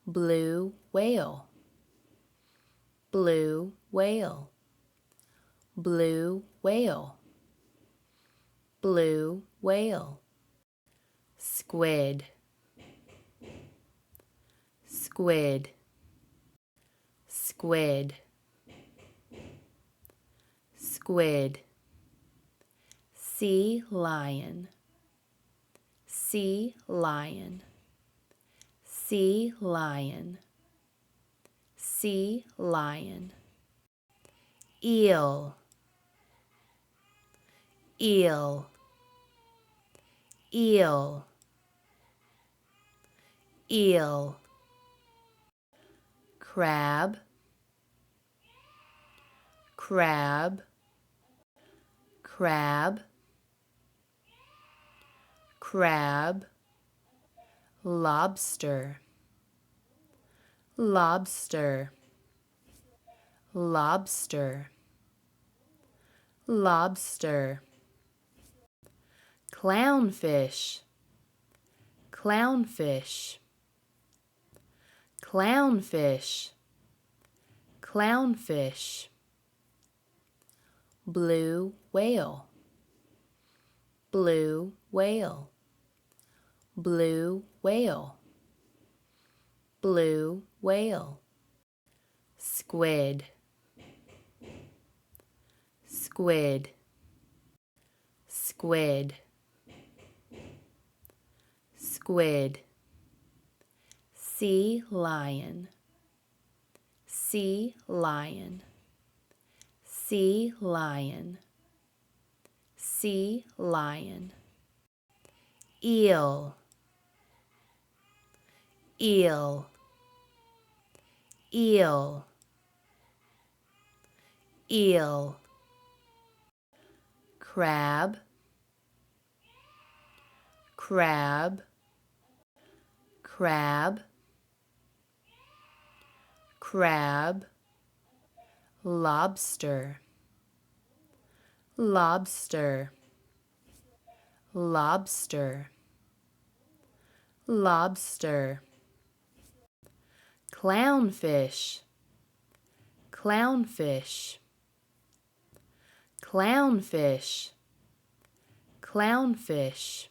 blue whale, blue whale, blue whale, blue whale. Squid, squid, squid, squid. Sea lion, sea lion, sea lion, sea lion. Eel, eel, eel, eel. Crab, crab, crab, crab. Lobster, lobster, lobster, lobster. Clownfish, clownfish, clownfish, clownfish. Blue whale, blue whale, blue whale, blue whale. Squid, squid, squid, squid. Sea lion, sea lion, sea lion, sea lion. Eel, eel, eel, eel. Crab, crab, crab, crab. Lobster, lobster, lobster, lobster. Clownfish, clownfish, clownfish, clownfish.